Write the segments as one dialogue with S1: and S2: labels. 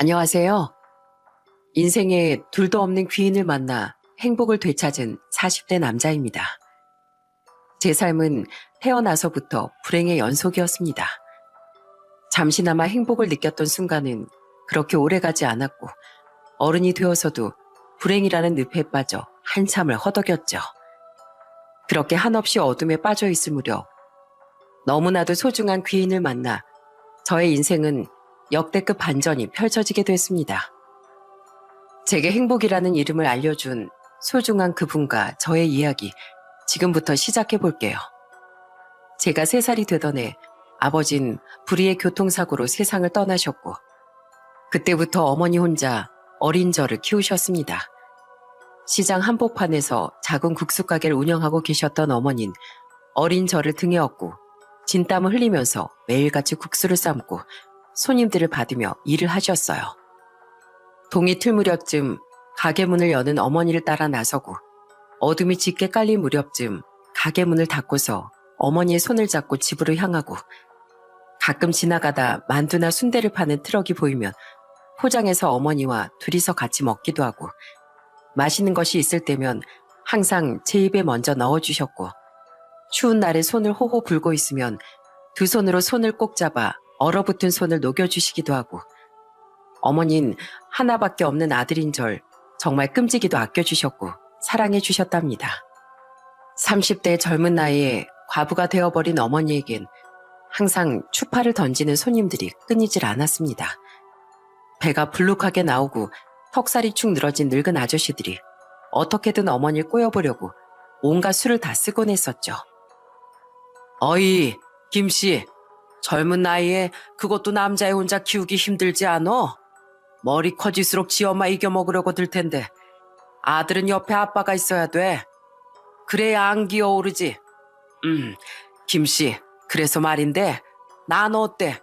S1: 안녕하세요. 인생에 둘도 없는 귀인을 만나 행복을 되찾은 40대 남자입니다. 제 삶은 태어나서부터 불행의 연속이었습니다. 잠시나마 행복을 느꼈던 순간은 그렇게 오래가지 않았고 어른이 되어서도 불행이라는 늪에 빠져 한참을 허덕였죠. 그렇게 한없이 어둠에 빠져 있을 무렵 너무나도 소중한 귀인을 만나 저의 인생은 역대급 반전이 펼쳐지게 됐습니다. 제게 행복이라는 이름을 알려준 소중한 그분과 저의 이야기 지금부터 시작해 볼게요. 제가 3살이 되던 해 아버진 불의의 교통사고로 세상을 떠나셨고 그때부터 어머니 혼자 어린 저를 키우셨습니다. 시장 한복판에서 작은 국수 가게를 운영하고 계셨던 어머니는 어린 저를 등에 업고 진땀을 흘리면서 매일같이 국수를 삶고 손님들을 받으며 일을 하셨어요. 동이 틀 무렵쯤 가게 문을 여는 어머니를 따라 나서고 어둠이 짙게 깔린 무렵쯤 가게 문을 닫고서 어머니의 손을 잡고 집으로 향하고 가끔 지나가다 만두나 순대를 파는 트럭이 보이면 포장해서 어머니와 둘이서 같이 먹기도 하고 맛있는 것이 있을 때면 항상 제 입에 먼저 넣어주셨고 추운 날에 손을 호호 불고 있으면 두 손으로 손을 꼭 잡아 얼어붙은 손을 녹여주시기도 하고 어머니는 하나밖에 없는 아들인 절 정말 끔찍이도 아껴주셨고 사랑해주셨답니다. 30대 젊은 나이에 과부가 되어버린 어머니에겐 항상 추파를 던지는 손님들이 끊이질 않았습니다. 배가 불룩하게 나오고 턱살이 축 늘어진 늙은 아저씨들이 어떻게든 어머니를 꼬여보려고 온갖 수를 다 쓰곤 했었죠. 어이, 김씨, 젊은 나이에 그것도 남자애 혼자 키우기 힘들지 않어? 머리 커질수록 지 엄마 이겨먹으려고 들 텐데 아들은 옆에 아빠가 있어야 돼. 그래야 안 기어오르지. 김씨, 그래서 말인데 난 어때?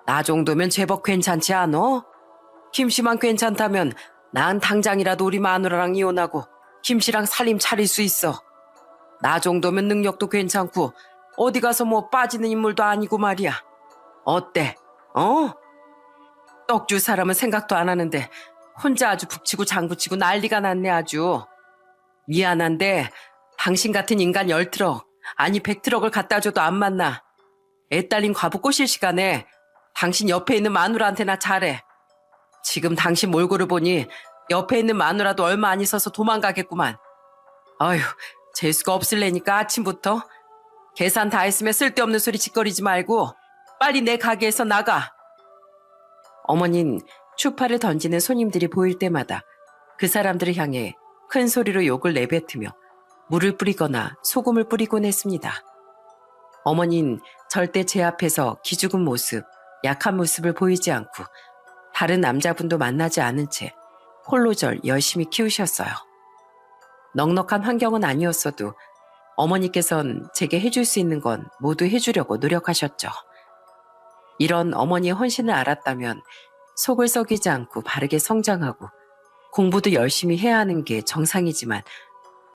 S1: 나 정도면 제법 괜찮지 않어? 김씨만 괜찮다면 난 당장이라도 우리 마누라랑 이혼하고 김씨랑 살림 차릴 수 있어. 나 정도면 능력도 괜찮고 어디 가서 뭐 빠지는 인물도 아니고 말이야. 어때? 떡 줄 사람은 생각도 안 하는데 혼자 아주 북치고 장구치고 난리가 났네 아주. 미안한데 당신 같은 인간 10트럭 아니 100트럭을 갖다 줘도 안 만나. 애 딸린 과부 꼬실 시간에 당신 옆에 있는 마누라한테나 잘해. 지금 당신 몰골을 보니 옆에 있는 마누라도 얼마 안 있어서 도망가겠구만. 아휴, 재수가 없을래니까 아침부터 계산 다 했으면 쓸데없는 소리 짓거리지 말고 빨리 내 가게에서 나가. 어머니는 추파를 던지는 손님들이 보일 때마다 그 사람들을 향해 큰 소리로 욕을 내뱉으며 물을 뿌리거나 소금을 뿌리곤 했습니다. 어머니는 절대 제 앞에서 기죽은 모습, 약한 모습을 보이지 않고 다른 남자분도 만나지 않은 채 홀로절 열심히 키우셨어요. 넉넉한 환경은 아니었어도 어머니께선 제게 해줄 수 있는 건 모두 해주려고 노력하셨죠. 이런 어머니의 헌신을 알았다면 속을 썩이지 않고 바르게 성장하고 공부도 열심히 해야 하는 게 정상이지만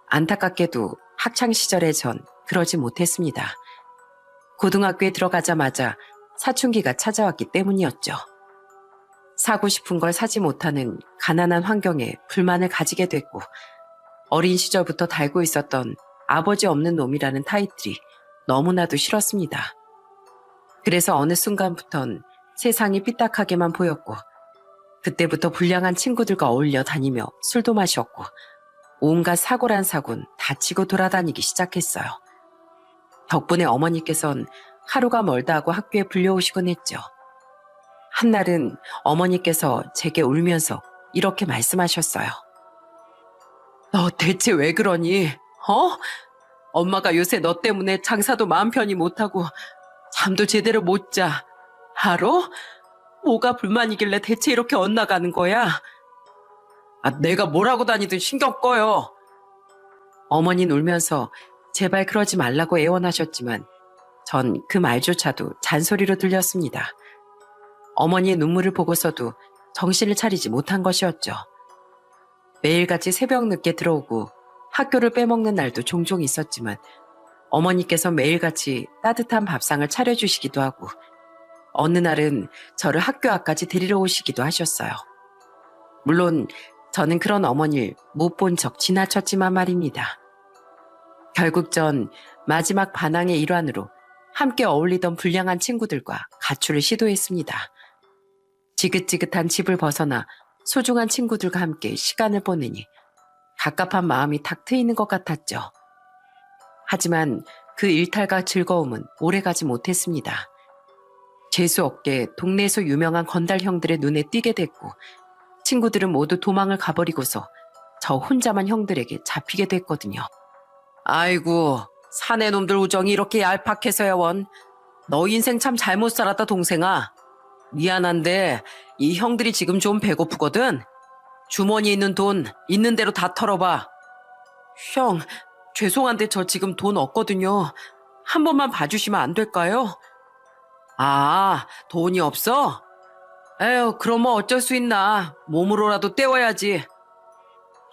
S1: 안타깝게도 학창시절에 전 그러지 못했습니다. 고등학교에 들어가자마자 사춘기가 찾아왔기 때문이었죠. 사고 싶은 걸 사지 못하는 가난한 환경에 불만을 가지게 됐고 어린 시절부터 달고 있었던 아버지 없는 놈이라는 타이틀이 너무나도 싫었습니다. 그래서 어느 순간부턴 세상이 삐딱하게만 보였고 그때부터 불량한 친구들과 어울려 다니며 술도 마셨고 온갖 사고란 사고는 다치고 돌아다니기 시작했어요. 덕분에 어머니께선 하루가 멀다 하고 학교에 불려오시곤 했죠. 한날은 어머니께서 제게 울면서 이렇게 말씀하셨어요. 너 대체 왜 그러니? 엄마가 요새 너 때문에 장사도 마음 편히 못하고 잠도 제대로 못 자. 알아? 뭐가 불만이길래 대체 이렇게 엇나가는 거야? 내가 뭐라고 다니든 신경 꺼요. 어머니는 울면서 제발 그러지 말라고 애원하셨지만 전 그 말조차도 잔소리로 들렸습니다. 어머니의 눈물을 보고서도 정신을 차리지 못한 것이었죠. 매일같이 새벽 늦게 들어오고 학교를 빼먹는 날도 종종 있었지만 어머니께서 매일같이 따뜻한 밥상을 차려주시기도 하고 어느 날은 저를 학교 앞까지 데리러 오시기도 하셨어요. 물론 저는 그런 어머니를 못 본 적 지나쳤지만 말입니다. 결국 전 마지막 반항의 일환으로 함께 어울리던 불량한 친구들과 가출을 시도했습니다. 지긋지긋한 집을 벗어나 소중한 친구들과 함께 시간을 보내니 갑갑한 마음이 탁 트이는 것 같았죠. 하지만 그 일탈과 즐거움은 오래가지 못했습니다. 재수없게 동네에서 유명한 건달 형들의 눈에 띄게 됐고 친구들은 모두 도망을 가버리고서 저 혼자만 형들에게 잡히게 됐거든요. 아이고, 사내 놈들 우정이 이렇게 얄팍해서야 원. 너 인생 참 잘못 살았다 동생아. 미안한데 이 형들이 지금 좀 배고프거든. 주머니에 있는 돈 있는 대로 다 털어봐. 형, 죄송한데 저 지금 돈 없거든요. 한 번만 봐주시면 안 될까요? 아, 돈이 없어? 에휴, 그럼 뭐 어쩔 수 있나. 몸으로라도 때워야지.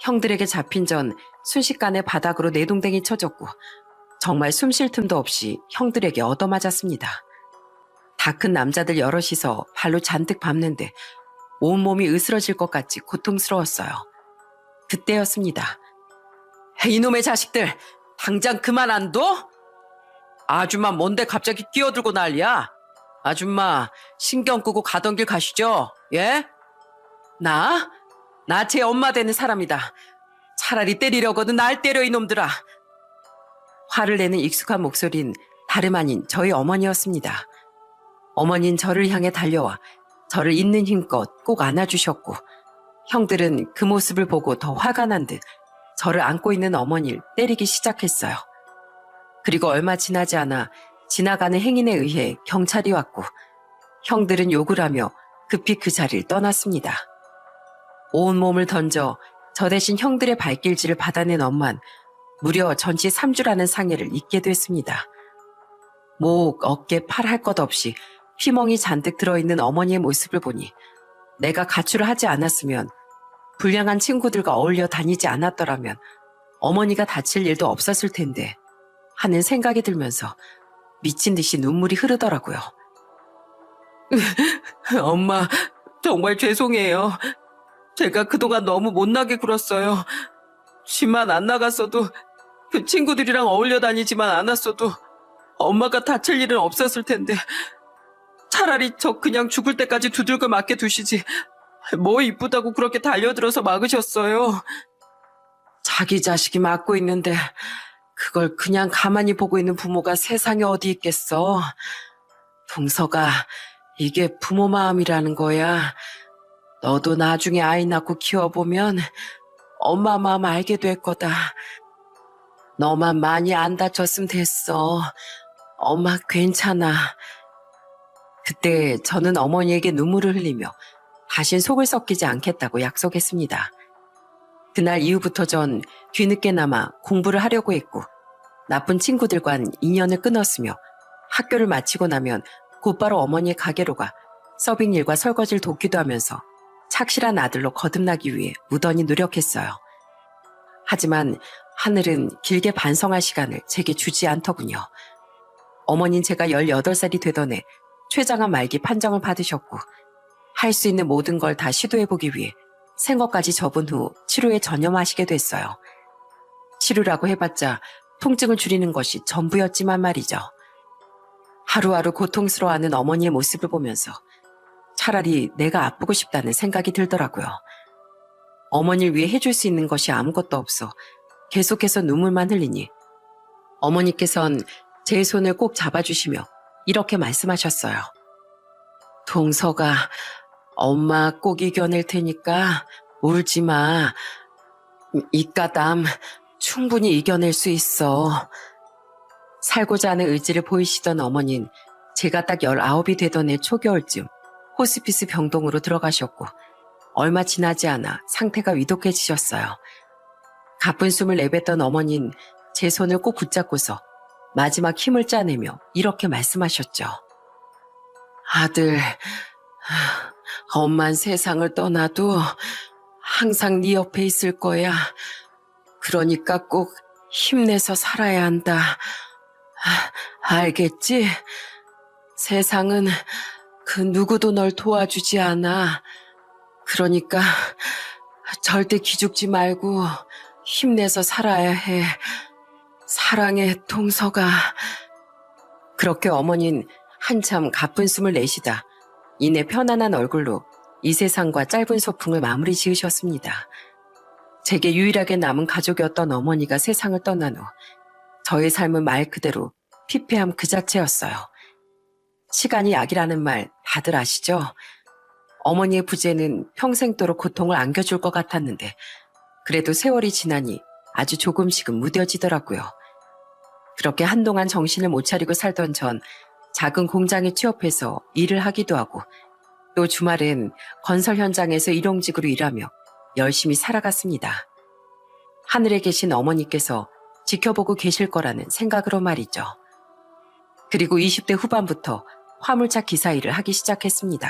S1: 형들에게 잡힌 전 순식간에 바닥으로 내동댕이 쳐졌고 정말 숨 쉴 틈도 없이 형들에게 얻어맞았습니다. 다 큰 남자들 여럿이서 발로 잔뜩 밟는데 온몸이 으스러질 것 같이 고통스러웠어요. 그때였습니다. 이놈의 자식들, 당장 그만 안 둬? 아줌마 뭔데 갑자기 끼어들고 난리야? 아줌마 신경 끄고 가던 길 가시죠. 예? 나 제 엄마 되는 사람이다. 차라리 때리려거든 날 때려 이놈들아. 화를 내는 익숙한 목소리는 다름 아닌 저희 어머니였습니다. 어머니는 저를 향해 달려와 저를 있는 힘껏 꼭 안아주셨고 형들은 그 모습을 보고 더 화가 난 듯 저를 안고 있는 어머니를 때리기 시작했어요. 그리고 얼마 지나지 않아 지나가는 행인에 의해 경찰이 왔고 형들은 욕을 하며 급히 그 자리를 떠났습니다. 온몸을 던져 저 대신 형들의 발길질을 받아낸 엄만 무려 전치 3주라는 상해를 입게 됐습니다. 목, 어깨, 팔 할 것 없이 피멍이 잔뜩 들어있는 어머니의 모습을 보니 내가 가출을 하지 않았으면 불량한 친구들과 어울려 다니지 않았더라면 어머니가 다칠 일도 없었을 텐데 하는 생각이 들면서 미친 듯이 눈물이 흐르더라고요. 엄마, 정말 죄송해요. 제가 그동안 너무 못나게 굴었어요. 집만 안 나갔어도 그 친구들이랑 어울려 다니지만 않았어도 엄마가 다칠 일은 없었을 텐데 차라리 저 그냥 죽을 때까지 두들겨 맞게 두시지 뭐 이쁘다고 그렇게 달려들어서 막으셨어요. 자기 자식이 맞고 있는데 그걸 그냥 가만히 보고 있는 부모가 세상에 어디 있겠어. 동서가 이게 부모 마음이라는 거야. 너도 나중에 아이 낳고 키워보면 엄마 마음 알게 될 거다. 너만 많이 안 다쳤으면 됐어. 엄마 괜찮아. 그때 저는 어머니에게 눈물을 흘리며 다신 속을 썩히지 않겠다고 약속했습니다. 그날 이후부터 전 뒤늦게나마 공부를 하려고 했고 나쁜 친구들과는 인연을 끊었으며 학교를 마치고 나면 곧바로 어머니의 가게로 가 서빙 일과 설거지를 돕기도 하면서 착실한 아들로 거듭나기 위해 무던히 노력했어요. 하지만 하늘은 길게 반성할 시간을 제게 주지 않더군요. 어머니는 제가 18살이 되던 해 췌장암 말기 판정을 받으셨고 할 수 있는 모든 걸 다 시도해보기 위해 생업까지 접은 후 치료에 전념하시게 됐어요. 치료라고 해봤자 통증을 줄이는 것이 전부였지만 말이죠. 하루하루 고통스러워하는 어머니의 모습을 보면서 차라리 내가 아프고 싶다는 생각이 들더라고요. 어머니를 위해 해줄 수 있는 것이 아무것도 없어 계속해서 눈물만 흘리니 어머니께선 제 손을 꼭 잡아주시며 이렇게 말씀하셨어요. 동서가 엄마 꼭 이겨낼 테니까 울지 마. 이까담 충분히 이겨낼 수 있어. 살고자 하는 의지를 보이시던 어머니는 제가 딱 19이 되던 해 초겨울쯤 호스피스 병동으로 들어가셨고 얼마 지나지 않아 상태가 위독해지셨어요. 가쁜 숨을 내뱉던 어머니는 제 손을 꼭 붙잡고서 마지막 힘을 짜내며 이렇게 말씀하셨죠. 아들, 엄만 세상을 떠나도 항상 네 옆에 있을 거야. 그러니까 꼭 힘내서 살아야 한다. 알겠지? 세상은 그 누구도 널 도와주지 않아. 그러니까 절대 기죽지 말고 힘내서 살아야 해. 사랑해, 동서가. 그렇게 어머니는 한참 가쁜 숨을 내쉬다 이내 편안한 얼굴로 이 세상과 짧은 소풍을 마무리 지으셨습니다. 제게 유일하게 남은 가족이었던 어머니가 세상을 떠난 후 저의 삶은 말 그대로 피폐함 그 자체였어요. 시간이 약이라는 말 다들 아시죠? 어머니의 부재는 평생도록 고통을 안겨줄 것 같았는데 그래도 세월이 지나니 아주 조금씩은 무뎌지더라고요. 그렇게 한동안 정신을 못 차리고 살던 전 작은 공장에 취업해서 일을 하기도 하고 또 주말엔 건설 현장에서 일용직으로 일하며 열심히 살아갔습니다. 하늘에 계신 어머니께서 지켜보고 계실 거라는 생각으로 말이죠. 그리고 20대 후반부터 화물차 기사 일을 하기 시작했습니다.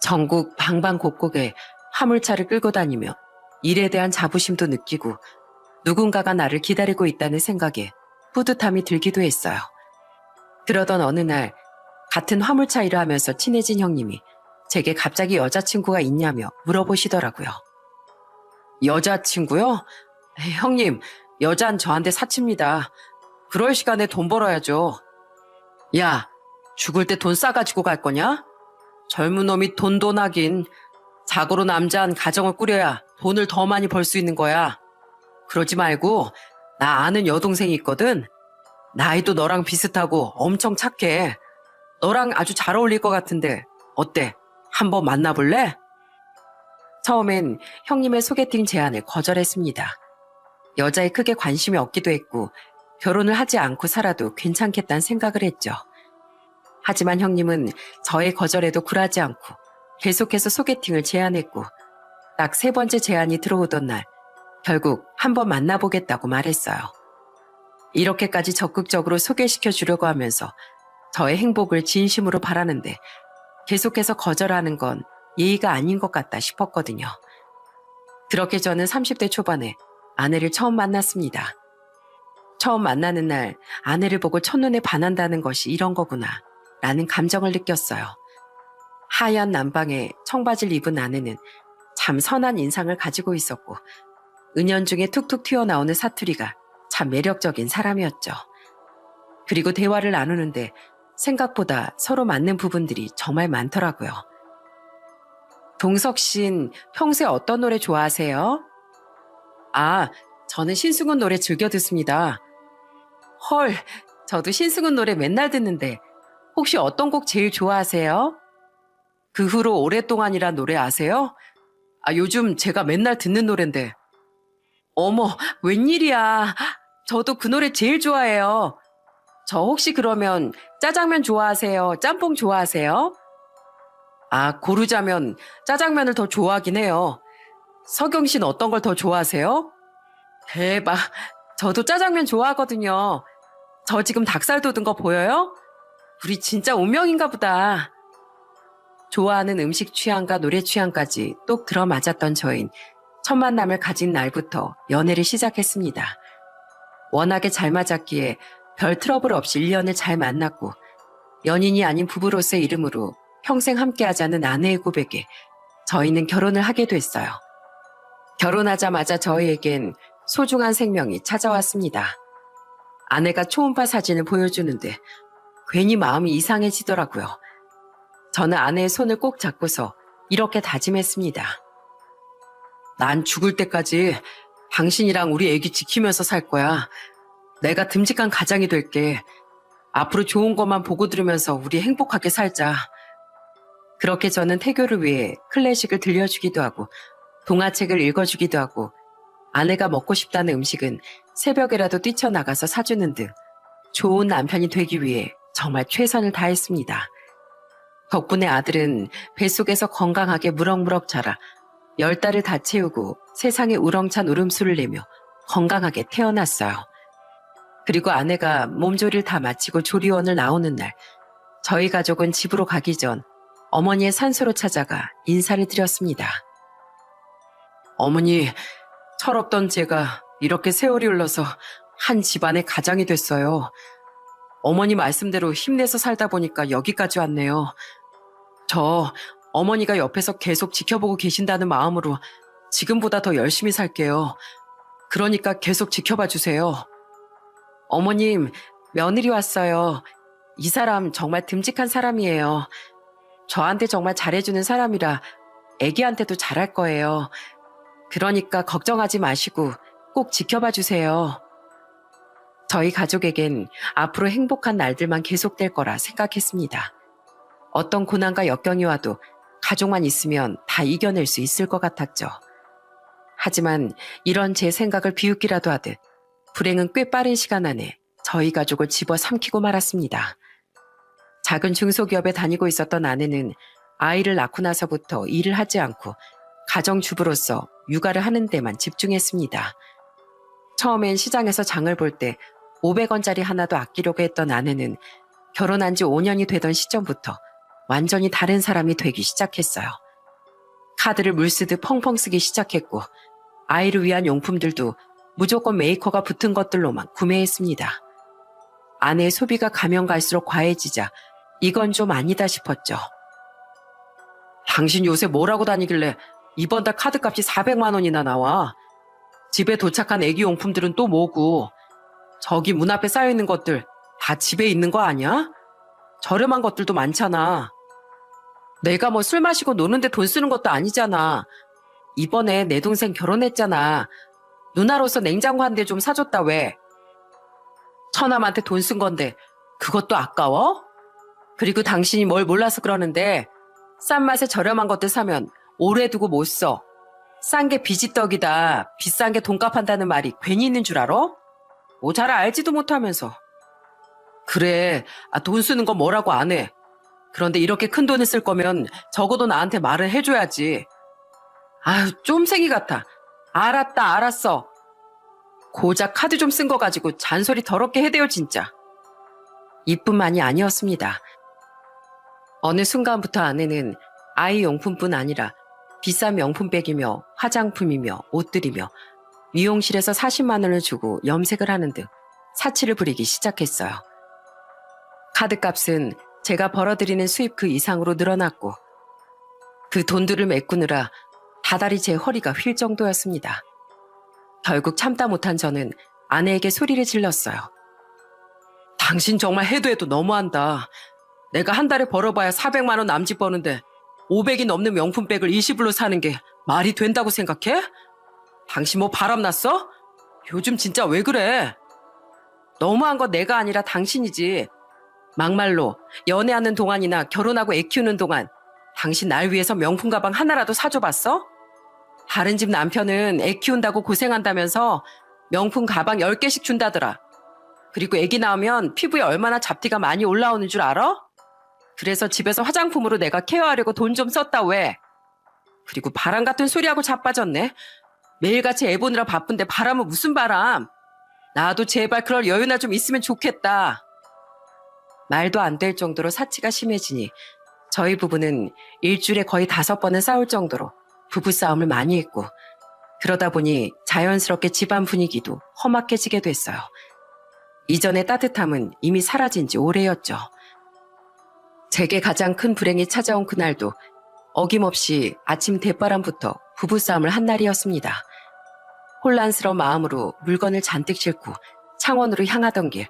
S1: 전국 방방곡곡에 화물차를 끌고 다니며 일에 대한 자부심도 느끼고 누군가가 나를 기다리고 있다는 생각에 뿌듯함이 들기도 했어요. 그러던 어느 날 같은 화물차 일을 하면서 친해진 형님이 제게 갑자기 여자친구가 있냐며 물어보시더라고요. 여자친구요? 형님, 여잔 저한테 사칩니다. 그럴 시간에 돈 벌어야죠. 야, 죽을 때 돈 싸가지고 갈 거냐? 젊은 놈이 돈하긴. 자고로 남자한 가정을 꾸려야 돈을 더 많이 벌 수 있는 거야. 그러지 말고 나 아는 여동생이 있거든. 나이도 너랑 비슷하고 엄청 착해. 너랑 아주 잘 어울릴 것 같은데 어때? 한번 만나볼래? 처음엔 형님의 소개팅 제안을 거절했습니다. 여자에 크게 관심이 없기도 했고 결혼을 하지 않고 살아도 괜찮겠다는 생각을 했죠. 하지만 형님은 저의 거절에도 굴하지 않고 계속해서 소개팅을 제안했고 딱 3번째 제안이 들어오던 날 결국 한번 만나보겠다고 말했어요. 이렇게까지 적극적으로 소개시켜 주려고 하면서 저의 행복을 진심으로 바라는데 계속해서 거절하는 건 예의가 아닌 것 같다 싶었거든요. 그렇게 저는 30대 초반에 아내를 처음 만났습니다. 처음 만나는 날 아내를 보고 첫눈에 반한다는 것이 이런 거구나 라는 감정을 느꼈어요. 하얀 남방에 청바지를 입은 아내는 참 선한 인상을 가지고 있었고 은연중에 툭툭 튀어나오는 사투리가 참 매력적인 사람이었죠. 그리고 대화를 나누는데 생각보다 서로 맞는 부분들이 정말 많더라고요. 동석 씨는 평소에 어떤 노래 좋아하세요? 아, 저는 신승훈 노래 즐겨 듣습니다. 헐, 저도 신승훈 노래 맨날 듣는데 혹시 어떤 곡 제일 좋아하세요? 그 후로 오랫동안이란 노래 아세요? 아, 요즘 제가 맨날 듣는 노랜데. 어머, 웬일이야. 저도 그 노래 제일 좋아해요. 저 혹시 그러면 짜장면 좋아하세요? 짬뽕 좋아하세요? 아, 고르자면 짜장면을 더 좋아하긴 해요. 서경 씨는 어떤 걸 더 좋아하세요? 대박. 저도 짜장면 좋아하거든요. 저 지금 닭살 돋은 거 보여요? 우리 진짜 운명인가 보다. 좋아하는 음식 취향과 노래 취향까지 똑 들어맞았던 저흰 첫 만남을 가진 날부터 연애를 시작했습니다. 워낙에 잘 맞았기에 별 트러블 없이 1년을 잘 만났고 연인이 아닌 부부로서의 이름으로 평생 함께하자는 아내의 고백에 저희는 결혼을 하게 됐어요. 결혼하자마자 저희에겐 소중한 생명이 찾아왔습니다. 아내가 초음파 사진을 보여주는데 괜히 마음이 이상해지더라고요. 저는 아내의 손을 꼭 잡고서 이렇게 다짐했습니다. 난 죽을 때까지 당신이랑 우리 애기 지키면서 살 거야. 내가 듬직한 가장이 될게. 앞으로 좋은 것만 보고 들으면서 우리 행복하게 살자. 그렇게 저는 태교를 위해 클래식을 들려주기도 하고 동화책을 읽어주기도 하고 아내가 먹고 싶다는 음식은 새벽에라도 뛰쳐나가서 사주는 등 좋은 남편이 되기 위해 정말 최선을 다했습니다. 덕분에 아들은 뱃속에서 건강하게 무럭무럭 자라 10달을 다 채우고 세상에 우렁찬 울음소리를 내며 건강하게 태어났어요. 그리고 아내가 몸조리를 다 마치고 조리원을 나오는 날 저희 가족은 집으로 가기 전 어머니의 산소로 찾아가 인사를 드렸습니다. 어머니, 철없던 제가 이렇게 세월이 흘러서 한 집안의 가장이 됐어요. 어머니 말씀대로 힘내서 살다 보니까 여기까지 왔네요. 저 어머니가 옆에서 계속 지켜보고 계신다는 마음으로 지금보다 더 열심히 살게요. 그러니까 계속 지켜봐 주세요. 어머님, 며느리 왔어요. 이 사람 정말 듬직한 사람이에요. 저한테 정말 잘해주는 사람이라 애기한테도 잘할 거예요. 그러니까 걱정하지 마시고 꼭 지켜봐 주세요. 저희 가족에겐 앞으로 행복한 날들만 계속될 거라 생각했습니다. 어떤 고난과 역경이 와도 가족만 있으면 다 이겨낼 수 있을 것 같았죠. 하지만 이런 제 생각을 비웃기라도 하듯 불행은 꽤 빠른 시간 안에 저희 가족을 집어삼키고 말았습니다. 작은 중소기업에 다니고 있었던 아내는 아이를 낳고 나서부터 일을 하지 않고 가정주부로서 육아를 하는 데만 집중했습니다. 처음엔 시장에서 장을 볼 때 500원짜리 하나도 아끼려고 했던 아내는 결혼한 지 5년이 되던 시점부터 완전히 다른 사람이 되기 시작했어요. 카드를 물쓰듯 펑펑 쓰기 시작했고 아이를 위한 용품들도 무조건 메이커가 붙은 것들로만 구매했습니다. 아내의 소비가 가면 갈수록 과해지자 이건 좀 아니다 싶었죠. 당신 요새 뭐라고 다니길래 이번 달 카드값이 400만 원이나 나와. 집에 도착한 애기 용품들은 또 뭐고. 저기 문 앞에 쌓여있는 것들 다 집에 있는 거 아니야? 저렴한 것들도 많잖아. 내가 뭐 술 마시고 노는데 돈 쓰는 것도 아니잖아. 이번에 내 동생 결혼했잖아. 누나로서 냉장고 한 대 좀 사줬다 왜? 처남한테 돈 쓴 건데 그것도 아까워? 그리고 당신이 뭘 몰라서 그러는데 싼 맛에 저렴한 것들 사면 오래 두고 못 써. 싼 게 비지떡이다. 비싼 게 돈값 한다는 말이 괜히 있는 줄 알아? 뭐 잘 알지도 못하면서. 그래, 돈 쓰는 거 뭐라고 안 해. 그런데 이렇게 큰 돈을 쓸 거면 적어도 나한테 말을 해줘야지. 아유, 쫌생이 같아. 알았다, 알았어. 고작 카드 좀 쓴 거 가지고 잔소리 더럽게 해대요, 진짜. 이뿐만이 아니었습니다. 어느 순간부터 아내는 아이 용품뿐 아니라 비싼 명품백이며 화장품이며 옷들이며 미용실에서 40만 원을 주고 염색을 하는 등 사치를 부리기 시작했어요. 카드값은 제가 벌어들이는 수입 그 이상으로 늘어났고 그 돈들을 메꾸느라 다달이 제 허리가 휠 정도였습니다. 결국 참다 못한 저는 아내에게 소리를 질렀어요. 당신 정말 해도 해도 너무한다. 내가 한 달에 벌어봐야 400만 원 남짓 버는데 500이 넘는 명품백을 20불로 사는 게 말이 된다고 생각해? 당신 뭐 바람났어? 요즘 진짜 왜 그래? 너무한 건 내가 아니라 당신이지. 막말로 연애하는 동안이나 결혼하고 애 키우는 동안 당신 날 위해서 명품 가방 하나라도 사줘봤어? 다른 집 남편은 애 키운다고 고생한다면서 명품 가방 10개씩 준다더라. 그리고 애기 낳으면 피부에 얼마나 잡티가 많이 올라오는 줄 알아? 그래서 집에서 화장품으로 내가 케어하려고 돈 좀 썼다 왜? 그리고 바람 같은 소리하고 자빠졌네. 매일같이 애 보느라 바쁜데 바람은 무슨 바람? 나도 제발 그럴 여유나 좀 있으면 좋겠다. 말도 안 될 정도로 사치가 심해지니 저희 부부는 일주일에 거의 5번은 싸울 정도로 부부싸움을 많이 했고 그러다 보니 자연스럽게 집안 분위기도 험악해지게 됐어요. 이전의 따뜻함은 이미 사라진 지 오래였죠. 제게 가장 큰 불행이 찾아온 그날도 어김없이 아침 대바람부터 부부싸움을 한 날이었습니다. 혼란스러운 마음으로 물건을 잔뜩 싣고 창원으로 향하던 길,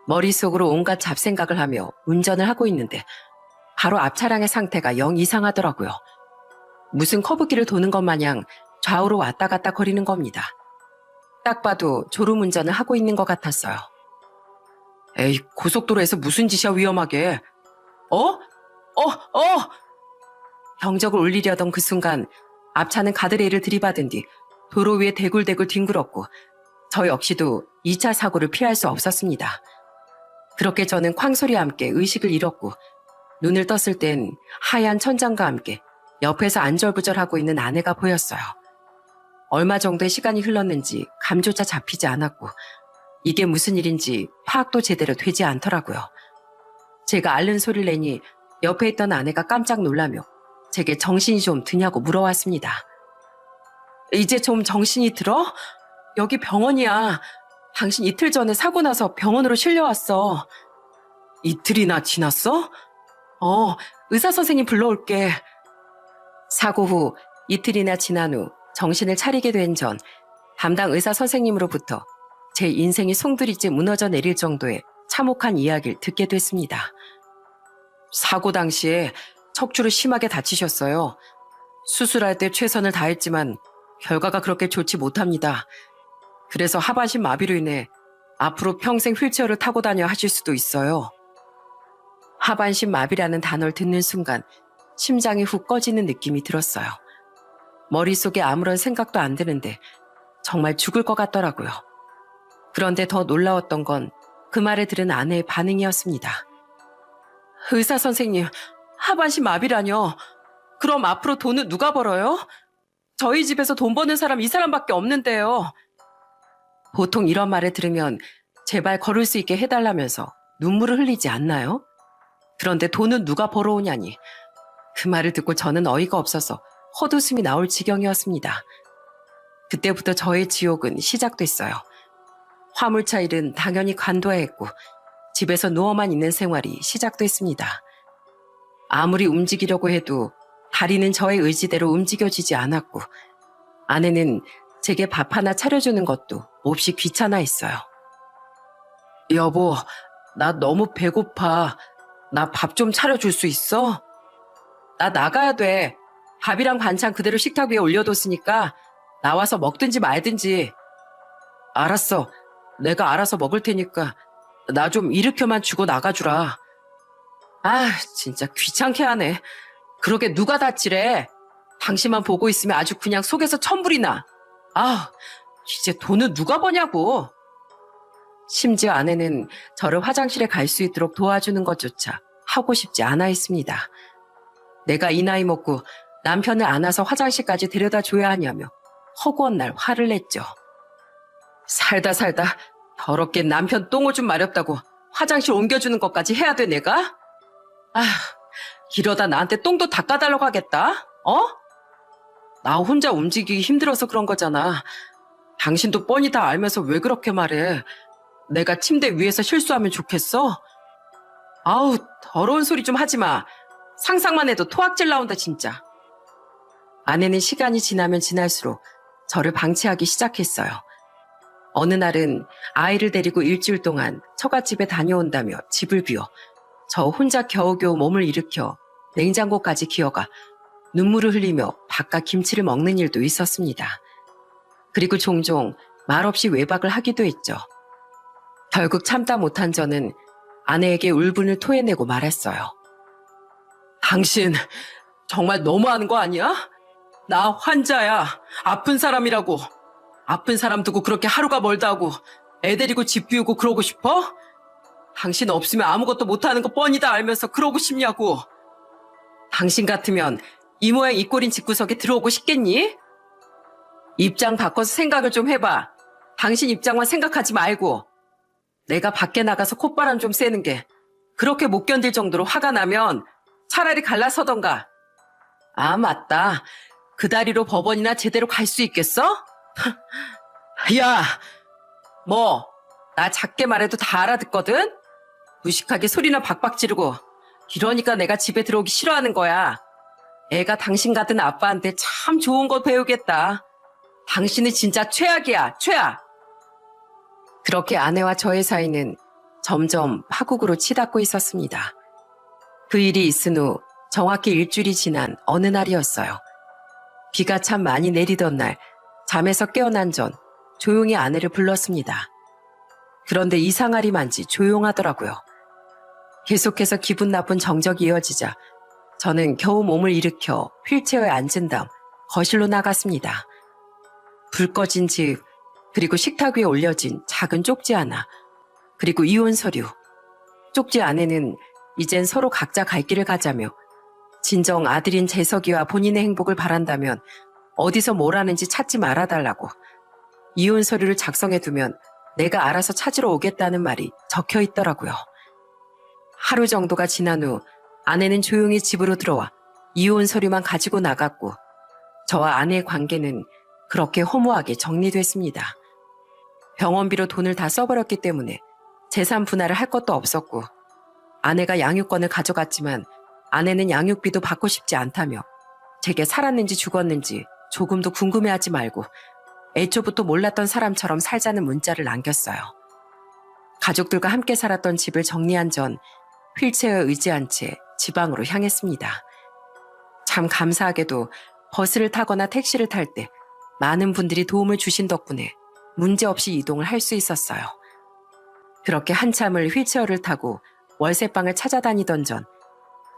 S1: 머릿속으로 온갖 잡생각을 하며 운전을 하고 있는데 바로 앞 차량의 상태가 영 이상하더라고요. 무슨 커브길을 도는 것 마냥 좌우로 왔다 갔다 거리는 겁니다. 딱 봐도 졸음운전을 하고 있는 것 같았어요. 에이, 고속도로에서 무슨 짓이야 위험하게. 경적을 울리려던 그 순간 앞차는 가드레일을 들이받은 뒤 도로 위에 대굴대굴 뒹굴었고 저 역시도 2차 사고를 피할 수 없었습니다. 그렇게 저는 쾅소리와 함께 의식을 잃었고 눈을 떴을 땐 하얀 천장과 함께 옆에서 안절부절하고 있는 아내가 보였어요. 얼마 정도의 시간이 흘렀는지 감조차 잡히지 않았고 이게 무슨 일인지 파악도 제대로 되지 않더라고요. 제가 앓는 소리를 내니 옆에 있던 아내가 깜짝 놀라며 제게 정신이 좀 드냐고 물어왔습니다. 이제 좀 정신이 들어? 여기 병원이야. 당신 이틀 전에 사고 나서 병원으로 실려왔어. 이틀이나 지났어? 의사 선생님 불러올게. 사고 후 이틀이나 지난 후 정신을 차리게 된 전 담당 의사 선생님으로부터 제 인생이 송두리째 무너져 내릴 정도의 참혹한 이야기를 듣게 됐습니다. 사고 당시에 척추를 심하게 다치셨어요. 수술할 때 최선을 다했지만 결과가 그렇게 좋지 못합니다. 그래서 하반신 마비로 인해 앞으로 평생 휠체어를 타고 다녀야 하실 수도 있어요. 하반신 마비라는 단어를 듣는 순간 심장이 훅 꺼지는 느낌이 들었어요. 머릿속에 아무런 생각도 안 드는데 정말 죽을 것 같더라고요. 그런데 더 놀라웠던 건 그 말을 들은 아내의 반응이었습니다. 의사 선생님, 하반신 마비라뇨? 그럼 앞으로 돈은 누가 벌어요? 저희 집에서 돈 버는 사람 이 사람밖에 없는데요. 보통 이런 말을 들으면 제발 걸을 수 있게 해달라면서 눈물을 흘리지 않나요? 그런데 돈은 누가 벌어오냐니. 그 말을 듣고 저는 어이가 없어서 헛웃음이 나올 지경이었습니다. 그때부터 저의 지옥은 시작됐어요. 화물차 일은 당연히 관둬야 했고 집에서 누워만 있는 생활이 시작됐습니다. 아무리 움직이려고 해도 다리는 저의 의지대로 움직여지지 않았고 아내는 제게 밥 하나 차려주는 것도 몹시 귀찮아했어요. 여보, 나 너무 배고파. 나 밥 좀 차려줄 수 있어? 나 나가야 돼. 밥이랑 반찬 그대로 식탁 위에 올려뒀으니까 나와서 먹든지 말든지. 알았어. 내가 알아서 먹을 테니까 나 좀 일으켜만 주고 나가주라. 아, 진짜 귀찮게 하네. 그러게 누가 다치래. 당신만 보고 있으면 아주 그냥 속에서 천불이 나. 아, 이제 돈은 누가 버냐고. 심지어 아내는 저를 화장실에 갈 수 있도록 도와주는 것조차 하고 싶지 않아 했습니다. 내가 이 나이 먹고 남편을 안아서 화장실까지 데려다 줘야 하냐며 허구한 날 화를 냈죠. 살다 더럽게 남편 똥오줌 마렵다고 화장실 옮겨주는 것까지 해야 돼 내가? 아, 이러다 나한테 똥도 닦아달라고 하겠다. 나 혼자 움직이기 힘들어서 그런 거잖아. 당신도 뻔히 다 알면서 왜 그렇게 말해. 내가 침대 위에서 실수하면 좋겠어? 아우, 더러운 소리 좀 하지 마. 상상만 해도 토악질 나온다 진짜. 아내는 시간이 지나면 지날수록 저를 방치하기 시작했어요. 어느 날은 아이를 데리고 일주일 동안 처갓집에 다녀온다며 집을 비워 저 혼자 겨우겨우 몸을 일으켜 냉장고까지 기어가 눈물을 흘리며 바깥 김치를 먹는 일도 있었습니다. 그리고 종종 말없이 외박을 하기도 했죠. 결국 참다 못한 저는 아내에게 울분을 토해내고 말했어요. 당신 정말 너무하는 거 아니야? 나 환자야. 아픈 사람이라고. 아픈 사람 두고 그렇게 하루가 멀다 하고 애 데리고 집 비우고 그러고 싶어? 당신 없으면 아무것도 못하는 거 뻔히다 알면서 그러고 싶냐고. 당신 같으면 이 모양 이 꼴인 집구석에 들어오고 싶겠니? 입장 바꿔서 생각을 좀 해봐. 당신 입장만 생각하지 말고. 내가 밖에 나가서 콧바람 좀 쐬는 게 그렇게 못 견딜 정도로 화가 나면 차라리 갈라서던가. 아, 맞다. 그 다리로 법원이나 제대로 갈 수 있겠어? 야, 나 작게 말해도 다 알아듣거든? 무식하게 소리나 박박 지르고 이러니까 내가 집에 들어오기 싫어하는 거야. 애가 당신 같은 아빠한테 참 좋은 거 배우겠다. 당신은 진짜 최악이야, 최악. 그렇게 아내와 저의 사이는 점점 파국으로 치닫고 있었습니다. 그 일이 있은 후 정확히 일주일이 지난 어느 날이었어요. 비가 참 많이 내리던 날 잠에서 깨어난 전 조용히 아내를 불렀습니다. 그런데 이상하리만지 조용하더라고요. 계속해서 기분 나쁜 정적이 이어지자 저는 겨우 몸을 일으켜 휠체어에 앉은 다음 거실로 나갔습니다. 불 꺼진 집, 그리고 식탁 위에 올려진 작은 쪽지 하나, 그리고 이혼 서류. 쪽지 안에는 이젠 서로 각자 갈 길을 가자며 진정 아들인 재석이와 본인의 행복을 바란다면 어디서 뭘 하는지 찾지 말아달라고, 이혼 서류를 작성해두면 내가 알아서 찾으러 오겠다는 말이 적혀 있더라고요. 하루 정도가 지난 후 아내는 조용히 집으로 들어와 이혼 서류만 가지고 나갔고 저와 아내의 관계는 그렇게 허무하게 정리됐습니다. 병원비로 돈을 다 써버렸기 때문에 재산 분할을 할 것도 없었고 아내가 양육권을 가져갔지만 아내는 양육비도 받고 싶지 않다며 제게 살았는지 죽었는지 조금도 궁금해하지 말고 애초부터 몰랐던 사람처럼 살자는 문자를 남겼어요. 가족들과 함께 살았던 집을 정리한 전 휠체어에 의지한 채 지방으로 향했습니다. 참 감사하게도 버스를 타거나 택시를 탈 때 많은 분들이 도움을 주신 덕분에 문제없이 이동을 할 수 있었어요. 그렇게 한참을 휠체어를 타고 월세방을 찾아다니던 전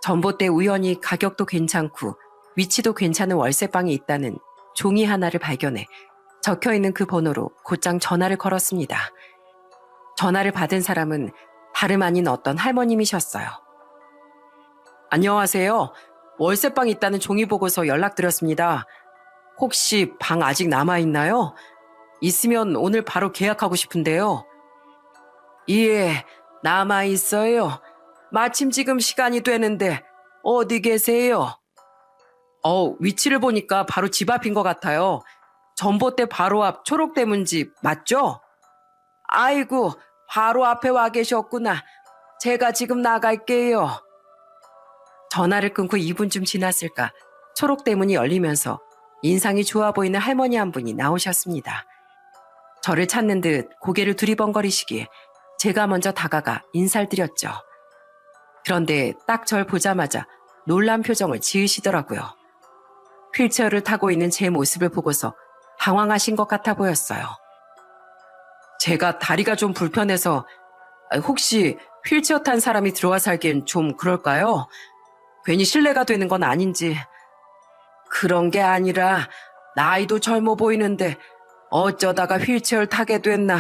S1: 전봇대에 우연히 가격도 괜찮고 위치도 괜찮은 월세방이 있다는 종이 하나를 발견해 적혀있는 그 번호로 곧장 전화를 걸었습니다. 전화를 받은 사람은 다름 아닌 어떤 할머님이셨어요. 안녕하세요. 월세방 있다는 종이 보고서 연락드렸습니다. 혹시 방 아직 남아있나요? 있으면 오늘 바로 계약하고 싶은데요. 예, 남아있어요. 마침 지금 시간이 되는데 어디 계세요? 위치를 보니까 바로 집 앞인 것 같아요. 전봇대 바로 앞 초록대문집 맞죠? 아이고, 바로 앞에 와 계셨구나. 제가 지금 나갈게요. 전화를 끊고 2분쯤 지났을까 초록대문이 열리면서 인상이 좋아 보이는 할머니 한 분이 나오셨습니다. 저를 찾는 듯 고개를 두리번거리시기에 제가 먼저 다가가 인사를 드렸죠. 그런데 딱 절 보자마자 놀란 표정을 지으시더라고요. 휠체어를 타고 있는 제 모습을 보고서 당황하신 것 같아 보였어요. 제가 다리가 좀 불편해서 혹시 휠체어 탄 사람이 들어와 살기엔 좀 그럴까요? 괜히 실례가 되는 건 아닌지. 그런 게 아니라 나이도 젊어 보이는데 어쩌다가 휠체어를 타게 됐나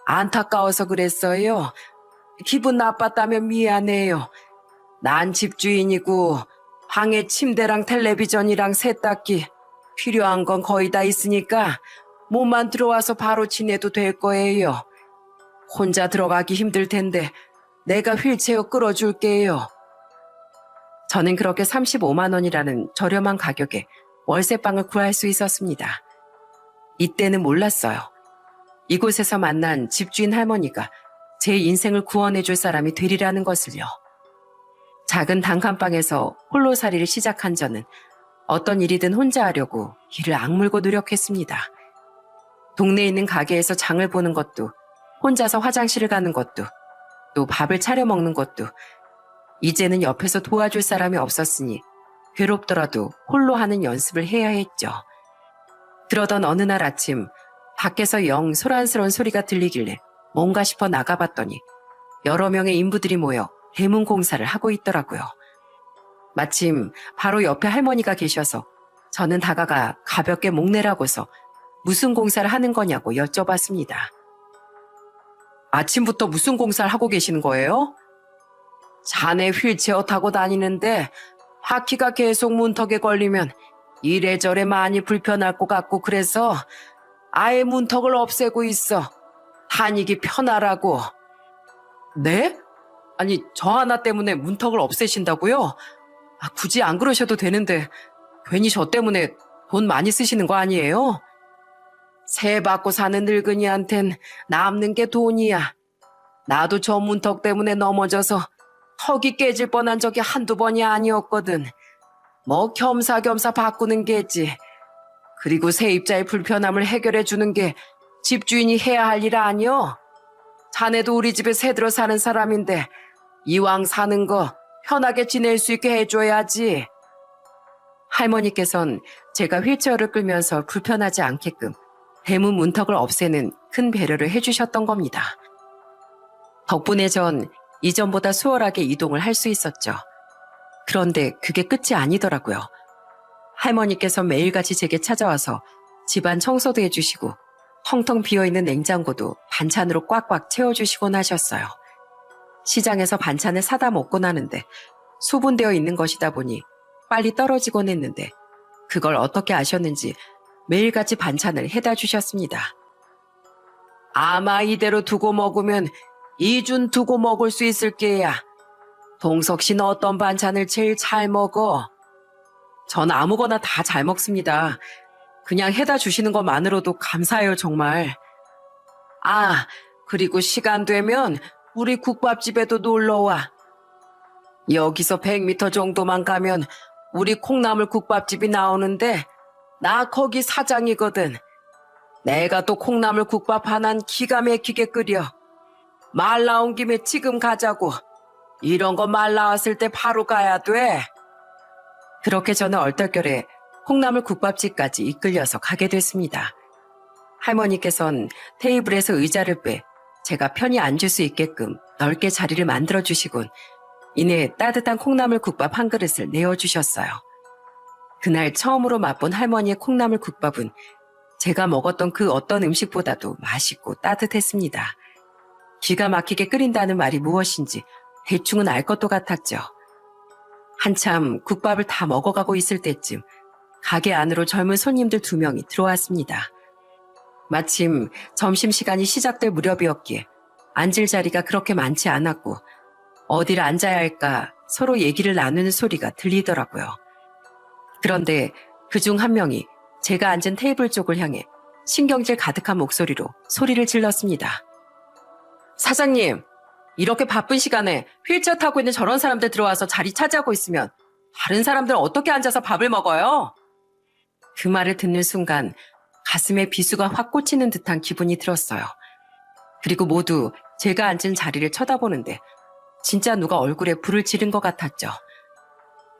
S1: 안타까워서 그랬어요. 기분 나빴다면 미안해요. 난 집주인이고 방에 침대랑 텔레비전이랑 세탁기 필요한 건 거의 다 있으니까 몸만 들어와서 바로 지내도 될 거예요. 혼자 들어가기 힘들 텐데 내가 휠체어 끌어줄게요. 저는 그렇게 35만 원이라는 저렴한 가격에 월세방을 구할 수 있었습니다. 이때는 몰랐어요. 이곳에서 만난 집주인 할머니가 제 인생을 구원해 줄 사람이 되리라는 것을요. 작은 단칸방에서 홀로살이를 시작한 저는 어떤 일이든 혼자 하려고 이를 악물고 노력했습니다. 동네에 있는 가게에서 장을 보는 것도, 혼자서 화장실을 가는 것도, 또 밥을 차려 먹는 것도, 이제는 옆에서 도와줄 사람이 없었으니 괴롭더라도 홀로 하는 연습을 해야 했죠. 그러던 어느 날 아침 밖에서 영 소란스러운 소리가 들리길래 뭔가 싶어 나가봤더니 여러 명의 인부들이 모여 대문 공사를 하고 있더라고요. 마침 바로 옆에 할머니가 계셔서 저는 다가가 가볍게 목내라고서 무슨 공사를 하는 거냐고 여쭤봤습니다. 아침부터 무슨 공사를 하고 계시는 거예요? 자네 휠체어 타고 다니는데 바퀴가 계속 문턱에 걸리면 이래저래 많이 불편할 것 같고 그래서 아예 문턱을 없애고 있어. 다니기 편하라고. 네? 아니 저 하나 때문에 문턱을 없애신다고요? 굳이 안 그러셔도 되는데 괜히 저 때문에 돈 많이 쓰시는 거 아니에요? 새 받고 사는 늙은이한텐 남는 게 돈이야. 나도 저 문턱 때문에 넘어져서 턱이 깨질 뻔한 적이 한두 번이 아니었거든. 뭐 겸사겸사 바꾸는 게지. 그리고 세입자의 불편함을 해결해 주는 게 집주인이 해야 할 일 아니여? 자네도 우리 집에 새들어 사는 사람인데 이왕 사는 거 편하게 지낼 수 있게 해줘야지. 할머니께선 제가 휠체어를 끌면서 불편하지 않게끔 대문 문턱을 없애는 큰 배려를 해주셨던 겁니다. 덕분에 전 이전보다 수월하게 이동을 할 수 있었죠. 그런데 그게 끝이 아니더라고요. 할머니께서 매일같이 제게 찾아와서 집안 청소도 해주시고 텅텅 비어있는 냉장고도 반찬으로 꽉꽉 채워주시곤 하셨어요. 시장에서 반찬을 사다 먹곤 하는데 소분되어 있는 것이다 보니 빨리 떨어지곤 했는데 그걸 어떻게 아셨는지 매일같이 반찬을 해다 주셨습니다. 아마 이대로 두고 먹으면 2준 두고 먹을 수 있을 게야. 동석 씨는 어떤 반찬을 제일 잘 먹어? 전 아무거나 다 잘 먹습니다. 그냥 해다 주시는 것만으로도 감사해요, 정말. 그리고 시간 되면 우리 국밥집에도 놀러와. 여기서 100m 정도만 가면 우리 콩나물 국밥집이 나오는데 나 거기 사장이거든. 내가 또 콩나물 국밥 하나는 기가 막히게 끓여. 말 나온 김에 지금 가자고. 이런 거 말 나왔을 때 바로 가야 돼. 그렇게 저는 얼떨결에 콩나물 국밥집까지 이끌려서 가게 됐습니다. 할머니께선 테이블에서 의자를 빼 제가 편히 앉을 수 있게끔 넓게 자리를 만들어주시곤 이내 따뜻한 콩나물 국밥 한 그릇을 내어주셨어요. 그날 처음으로 맛본 할머니의 콩나물 국밥은 제가 먹었던 그 어떤 음식보다도 맛있고 따뜻했습니다. 기가 막히게 끓인다는 말이 무엇인지 대충은 알 것도 같았죠. 한참 국밥을 다 먹어가고 있을 때쯤 가게 안으로 젊은 손님들 2명이 들어왔습니다. 마침 점심시간이 시작될 무렵이었기에 앉을 자리가 그렇게 많지 않았고 어디를 앉아야 할까 서로 얘기를 나누는 소리가 들리더라고요. 그런데 그중 한 명이 제가 앉은 테이블 쪽을 향해 신경질 가득한 목소리로 소리를 질렀습니다. 사장님, 이렇게 바쁜 시간에 휠체어 타고 있는 저런 사람들 들어와서 자리 차지하고 있으면 다른 사람들은 어떻게 앉아서 밥을 먹어요? 그 말을 듣는 순간 가슴에 비수가 확 꽂히는 듯한 기분이 들었어요. 그리고 모두 제가 앉은 자리를 쳐다보는데 진짜 누가 얼굴에 불을 지른 것 같았죠.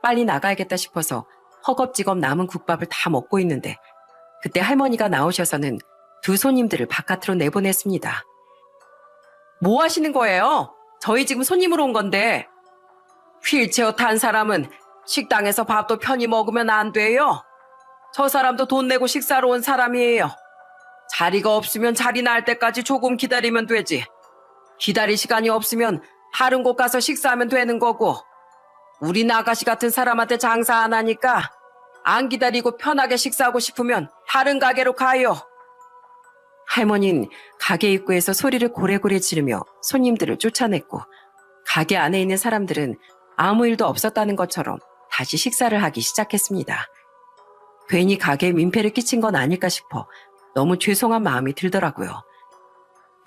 S1: 빨리 나가야겠다 싶어서 허겁지겁 남은 국밥을 다 먹고 있는데 그때 할머니가 나오셔서는 2 손님들을 바깥으로 내보냈습니다. 뭐 하시는 거예요? 저희 지금 손님으로 온 건데. 휠체어 탄 사람은 식당에서 밥도 편히 먹으면 안 돼요. 저 사람도 돈 내고 식사로 온 사람이에요. 자리가 없으면 자리 날 때까지 조금 기다리면 되지. 기다릴 시간이 없으면 다른 곳 가서 식사하면 되는 거고. 우리 나가시 같은 사람한테 장사 안 하니까 안 기다리고 편하게 식사하고 싶으면 다른 가게로 가요. 할머니는 가게 입구에서 소리를 고래고래 지르며 손님들을 쫓아냈고 가게 안에 있는 사람들은 아무 일도 없었다는 것처럼 다시 식사를 하기 시작했습니다. 괜히 가게에 민폐를 끼친 건 아닐까 싶어 너무 죄송한 마음이 들더라고요.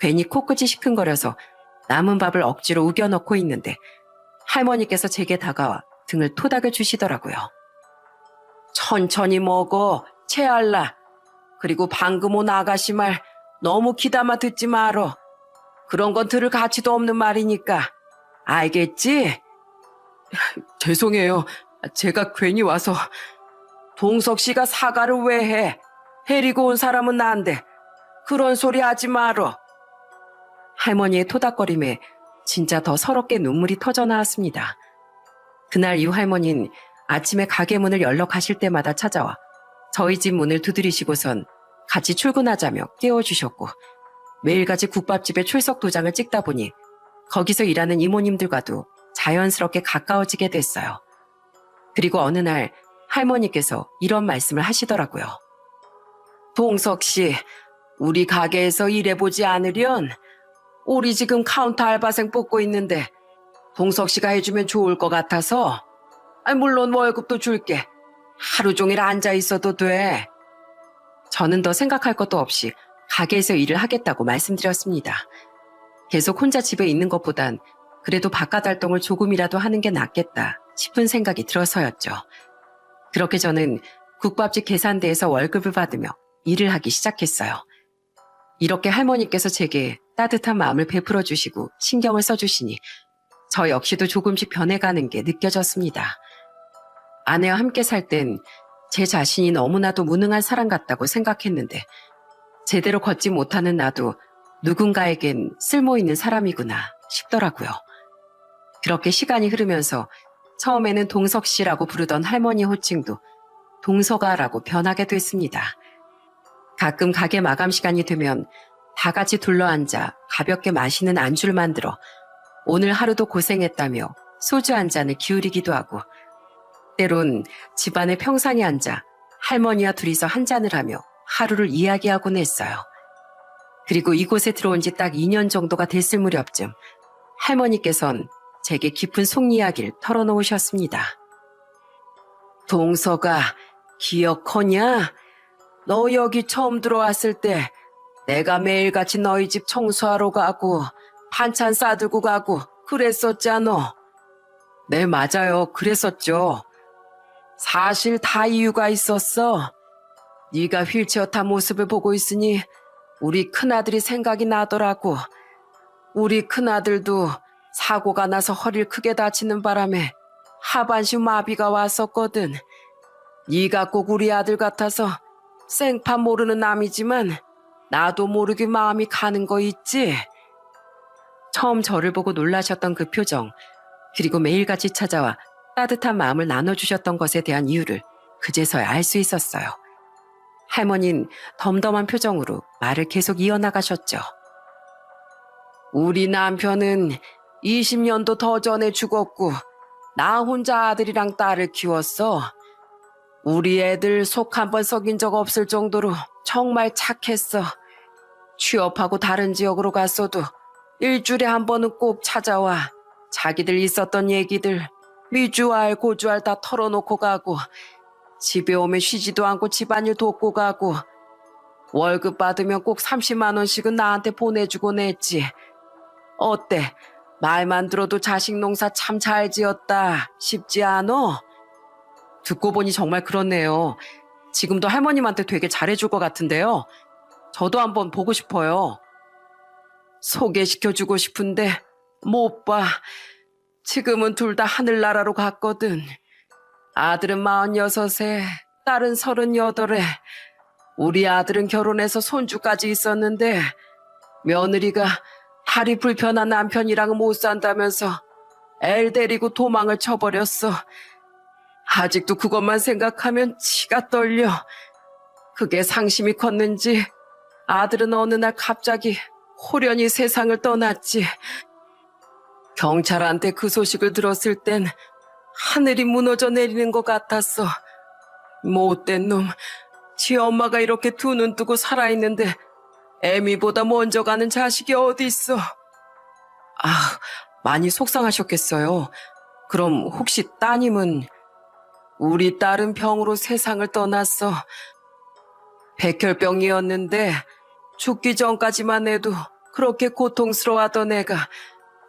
S1: 괜히 코끝이 시큰거려서 남은 밥을 억지로 우겨넣고 있는데 할머니께서 제게 다가와 등을 토닥여 주시더라고요. 천천히 먹어, 체할라. 그리고 방금 온 아가씨 말 너무 귀담아 듣지 말어. 그런 건 들을 가치도 없는 말이니까. 알겠지? 죄송해요. 제가 괜히 와서. 동석 씨가 사과를 왜 해? 데리고 온 사람은 난데. 그런 소리 하지 말어. 할머니의 토닥거림에 진짜 더 서럽게 눈물이 터져 나왔습니다. 그날 이후 할머니는 아침에 가게 문을 열러 가실 때마다 찾아와 저희 집 문을 두드리시고선 같이 출근하자며 깨워주셨고 매일같이 국밥집에 출석 도장을 찍다 보니 거기서 일하는 이모님들과도 자연스럽게 가까워지게 됐어요. 그리고 어느 날 할머니께서 이런 말씀을 하시더라고요. 동석 씨, 우리 가게에서 일해보지 않으련? 우리 지금 카운터 알바생 뽑고 있는데 동석 씨가 해주면 좋을 것 같아서. 물론 월급도 줄게. 하루 종일 앉아 있어도 돼. 저는 더 생각할 것도 없이 가게에서 일을 하겠다고 말씀드렸습니다. 계속 혼자 집에 있는 것보단 그래도 바깥 활동을 조금이라도 하는 게 낫겠다 싶은 생각이 들어서였죠. 그렇게 저는 국밥집 계산대에서 월급을 받으며 일을 하기 시작했어요. 이렇게 할머니께서 제게 따뜻한 마음을 베풀어 주시고 신경을 써주시니 저 역시도 조금씩 변해가는 게 느껴졌습니다. 아내와 함께 살 땐 제 자신이 너무나도 무능한 사람 같다고 생각했는데 제대로 걷지 못하는 나도 누군가에겐 쓸모있는 사람이구나 싶더라고요. 그렇게 시간이 흐르면서 처음에는 동석 씨라고 부르던 할머니 호칭도 동석아라고 변하게 됐습니다. 가끔 가게 마감 시간이 되면 다 같이 둘러앉아 가볍게 마시는 안주를 만들어 오늘 하루도 고생했다며 소주 한 잔을 기울이기도 하고 때론 집안의 평상에 앉아 할머니와 둘이서 한 잔을 하며 하루를 이야기하곤 했어요. 그리고 이곳에 들어온 지 딱 2년 정도가 됐을 무렵쯤 할머니께선 제게 깊은 속 이야기를 털어놓으셨습니다. 동석아, 기억하냐? 너 여기 처음 들어왔을 때 내가 매일같이 너희 집 청소하러 가고 반찬 싸들고 가고 그랬었잖아. 네, 맞아요. 그랬었죠. 사실 다 이유가 있었어. 네가 휠체어 탄 모습을 보고 있으니 우리 큰아들이 생각이 나더라고. 우리 큰아들도 사고가 나서 허리를 크게 다치는 바람에 하반신 마비가 왔었거든. 네가 꼭 우리 아들 같아서 생판 모르는 남이지만 나도 모르게 마음이 가는 거 있지? 처음 저를 보고 놀라셨던 그 표정, 그리고 매일같이 찾아와 따뜻한 마음을 나눠주셨던 것에 대한 이유를 그제서야 알 수 있었어요. 할머니는 덤덤한 표정으로 말을 계속 이어나가셨죠. 우리 남편은 20년도 더 전에 죽었고 나 혼자 아들이랑 딸을 키웠어. 우리 애들 속 한 번 썩인 적 없을 정도로 정말 착했어. 취업하고 다른 지역으로 갔어도 일주일에 한 번은 꼭 찾아와 자기들 있었던 얘기들 위주알 고주알 다 털어놓고 가고, 집에 오면 쉬지도 않고 집안일 돕고 가고, 월급 받으면 꼭 30만 원씩은 나한테 보내주곤 했지. 어때? 말만 들어도 자식 농사 참 잘 지었다 싶지 않어? 듣고 보니 정말 그렇네요. 지금도 할머님한테 되게 잘해줄 것 같은데요. 저도 한번 보고 싶어요. 소개시켜주고 싶은데 못 봐. 지금은 둘 다 하늘나라로 갔거든. 아들은 46에 딸은 38에. 우리 아들은 결혼해서 손주까지 있었는데 며느리가 다리 불편한 남편이랑 못 산다면서 애를 데리고 도망을 쳐버렸어. 아직도 그것만 생각하면 치가 떨려. 그게 상심이 컸는지 아들은 어느 날 갑자기 호련히 세상을 떠났지. 경찰한테 그 소식을 들었을 땐 하늘이 무너져 내리는 것 같았어. 못된 놈, 지 엄마가 이렇게 두 눈 뜨고 살아있는데 애미보다 먼저 가는 자식이 어디 있어. 많이 속상하셨겠어요. 그럼 혹시 따님은? 우리 딸은 병으로 세상을 떠났어. 백혈병이었는데 죽기 전까지만 해도 그렇게 고통스러워하던 애가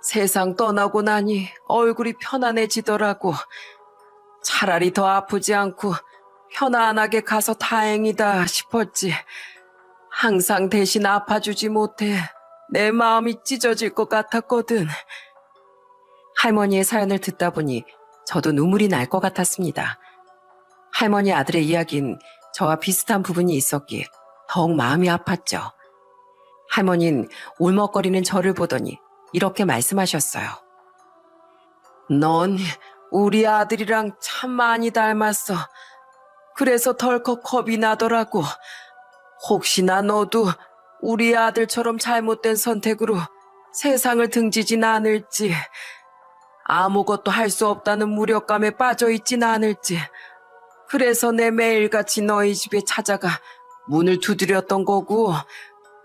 S1: 세상 떠나고 나니 얼굴이 편안해지더라고. 차라리 더 아프지 않고 편안하게 가서 다행이다 싶었지. 항상 대신 아파주지 못해 내 마음이 찢어질 것 같았거든. 할머니의 사연을 듣다 보니 저도 눈물이 날 것 같았습니다. 할머니 아들의 이야기는 저와 비슷한 부분이 있었기에 더욱 마음이 아팠죠. 할머니는 울먹거리는 저를 보더니 이렇게 말씀하셨어요. 넌 우리 아들이랑 참 많이 닮았어. 그래서 덜컥 겁이 나더라고. 혹시나 너도 우리 아들처럼 잘못된 선택으로 세상을 등지진 않을지, 아무것도 할 수 없다는 무력감에 빠져있진 않을지. 그래서 내 매일같이 너희 집에 찾아가 문을 두드렸던 거고,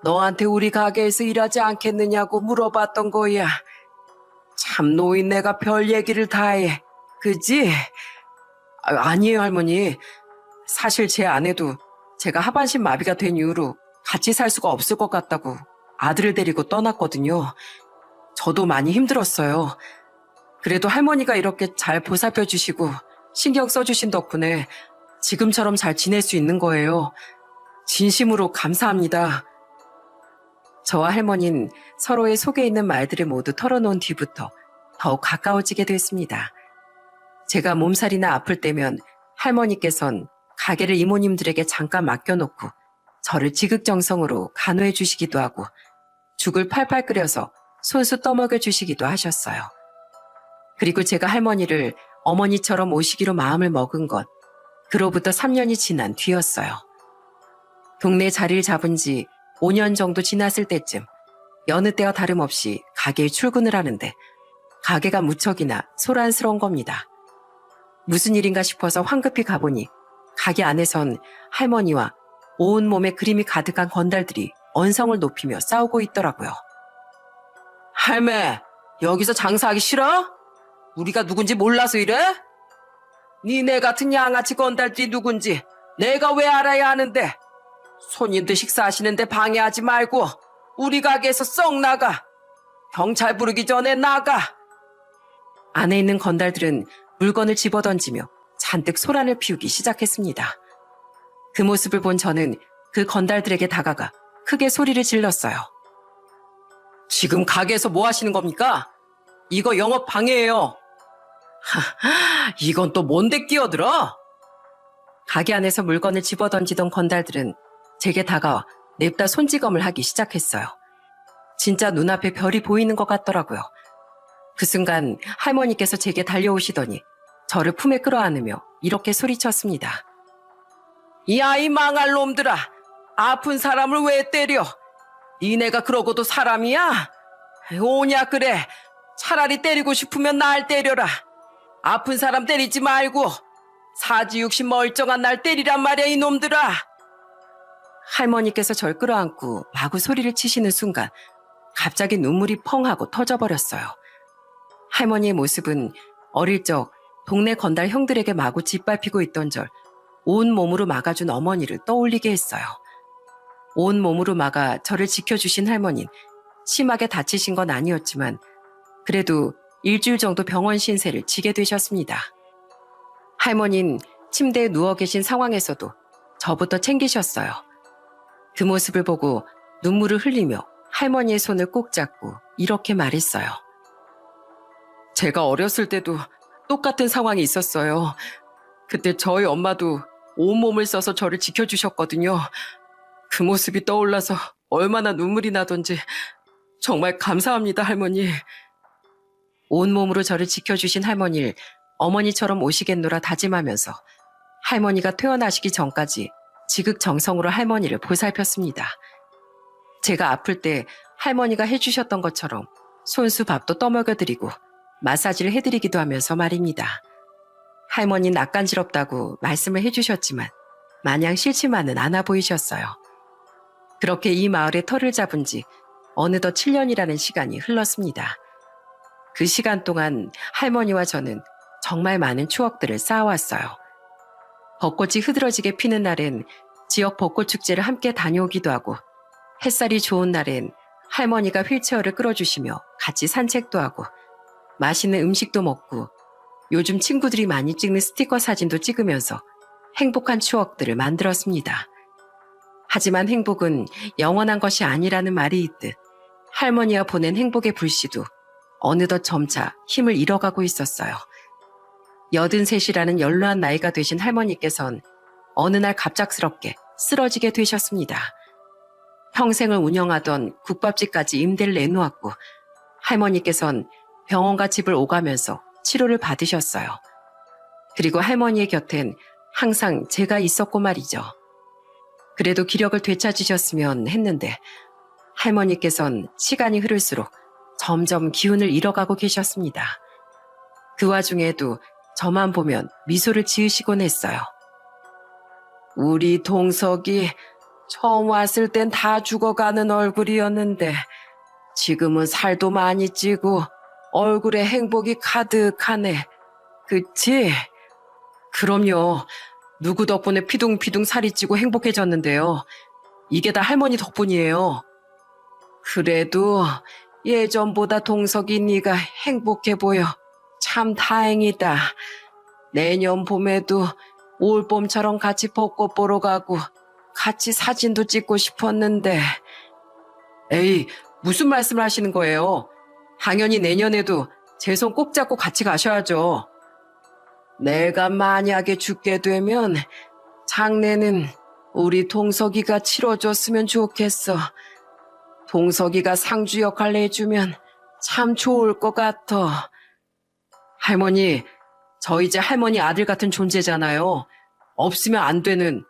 S1: 너한테 우리 가게에서 일하지 않겠느냐고 물어봤던 거야. 참 노인네가 별 얘기를 다 해. 그지? 아니에요, 할머니. 사실 제 아내도 제가 하반신 마비가 된 이후로 같이 살 수가 없을 것 같다고 아들을 데리고 떠났거든요. 저도 많이 힘들었어요. 그래도 할머니가 이렇게 잘 보살펴 주시고 신경 써주신 덕분에 지금처럼 잘 지낼 수 있는 거예요. 진심으로 감사합니다. 저와 할머니는 서로의 속에 있는 말들을 모두 털어놓은 뒤부터 더욱 가까워지게 됐습니다. 제가 몸살이나 아플 때면 할머니께선 가게를 이모님들에게 잠깐 맡겨놓고 저를 지극정성으로 간호해 주시기도 하고 죽을 팔팔 끓여서 손수 떠먹여 주시기도 하셨어요. 그리고 제가 할머니를 어머니처럼 모시기로 마음을 먹은 건 그로부터 3년이 지난 뒤였어요. 동네 자리를 잡은 지 5년 정도 지났을 때쯤 여느 때와 다름없이 가게에 출근을 하는데 가게가 무척이나 소란스러운 겁니다. 무슨 일인가 싶어서 황급히 가보니 가게 안에선 할머니와 온몸에 그림이 가득한 건달들이 언성을 높이며 싸우고 있더라고요. 할매, 여기서 장사하기 싫어? 우리가 누군지 몰라서 이래? 니네 같은 양아치 건달들이 누군지 내가 왜 알아야 하는데? 손님들 식사하시는데 방해하지 말고 우리 가게에서 썩 나가. 경찰 부르기 전에 나가. 안에 있는 건달들은 물건을 집어던지며 잔뜩 소란을 피우기 시작했습니다. 그 모습을 본 저는 그 건달들에게 다가가 크게 소리를 질렀어요. 지금 가게에서 뭐 하시는 겁니까? 이거 영업 방해예요. 이건 또 뭔데 끼어들어? 가게 안에서 물건을 집어던지던 건달들은 제게 다가와 냅다 손찌검을 하기 시작했어요. 진짜 눈앞에 별이 보이는 것 같더라고요. 그 순간 할머니께서 제게 달려오시더니 저를 품에 끌어안으며 이렇게 소리쳤습니다. 이 아이 망할 놈들아! 아픈 사람을 왜 때려? 니네가 그러고도 사람이야? 오냐 그래. 차라리 때리고 싶으면 날 때려라. 아픈 사람 때리지 말고 사지육신 멀쩡한 날 때리란 말이야 이놈들아. 할머니께서 절 끌어안고 마구 소리를 치시는 순간 갑자기 눈물이 펑 하고 터져버렸어요. 할머니의 모습은 어릴 적 동네 건달 형들에게 마구 짓밟히고 있던 절 온 몸으로 막아준 어머니를 떠올리게 했어요. 온 몸으로 막아 저를 지켜주신 할머니는 심하게 다치신 건 아니었지만 그래도 일주일 정도 병원 신세를 지게 되셨습니다. 할머니는 침대에 누워 계신 상황에서도 저부터 챙기셨어요. 그 모습을 보고 눈물을 흘리며 할머니의 손을 꼭 잡고 이렇게 말했어요. 제가 어렸을 때도 똑같은 상황이 있었어요. 그때 저희 엄마도 온몸을 써서 저를 지켜주셨거든요. 그 모습이 떠올라서 얼마나 눈물이 나던지 정말 감사합니다, 할머니. 온몸으로 저를 지켜주신 할머니를 어머니처럼 모시겠노라 다짐하면서 할머니가 퇴원하시기 전까지 지극정성으로 할머니를 보살폈습니다. 제가 아플 때 할머니가 해주셨던 것처럼 손수 밥도 떠먹여드리고 마사지를 해드리기도 하면서 말입니다. 할머니는 낯간지럽다고 말씀을 해주셨지만 마냥 싫지만은 않아 보이셨어요. 그렇게 이 마을에 터를 잡은 지 어느덧 7년이라는 시간이 흘렀습니다. 그 시간 동안 할머니와 저는 정말 많은 추억들을 쌓아왔어요. 벚꽃이 흐드러지게 피는 날엔 지역 벚꽃 축제를 함께 다녀오기도 하고 햇살이 좋은 날엔 할머니가 휠체어를 끌어주시며 같이 산책도 하고 맛있는 음식도 먹고 요즘 친구들이 많이 찍는 스티커 사진도 찍으면서 행복한 추억들을 만들었습니다. 하지만 행복은 영원한 것이 아니라는 말이 있듯 할머니와 보낸 행복의 불씨도 어느덧 점차 힘을 잃어가고 있었어요. 83이라는 연로한 나이가 되신 할머니께선 어느 날 갑작스럽게 쓰러지게 되셨습니다. 평생을 운영하던 국밥집까지 임대를 내놓았고 할머니께선 병원과 집을 오가면서 치료를 받으셨어요. 그리고 할머니의 곁엔 항상 제가 있었고 말이죠. 그래도 기력을 되찾으셨으면 했는데 할머니께선 시간이 흐를수록 점점 기운을 잃어가고 계셨습니다. 그 와중에도 저만 보면 미소를 지으시곤 했어요. 우리 동석이 처음 왔을 땐 다 죽어가는 얼굴이었는데 지금은 살도 많이 찌고 얼굴에 행복이 가득하네. 그치? 그럼요. 누구 덕분에 피둥피둥 살이 찌고 행복해졌는데요. 이게 다 할머니 덕분이에요. 그래도 예전보다 동석이 네가 행복해 보여. 참 다행이다. 내년 봄에도 올봄처럼 같이 벚꽃 보러 가고 같이 사진도 찍고 싶었는데. 에이, 무슨 말씀을 하시는 거예요? 당연히 내년에도 제 손 꼭 잡고 같이 가셔야죠. 내가 만약에 죽게 되면 장례는 우리 동석이가 치러줬으면 좋겠어. 동석이가 상주 역할 해주면 참 좋을 것 같아. 할머니, 저 이제 할머니 아들 같은 존재잖아요. 없으면 안 되는.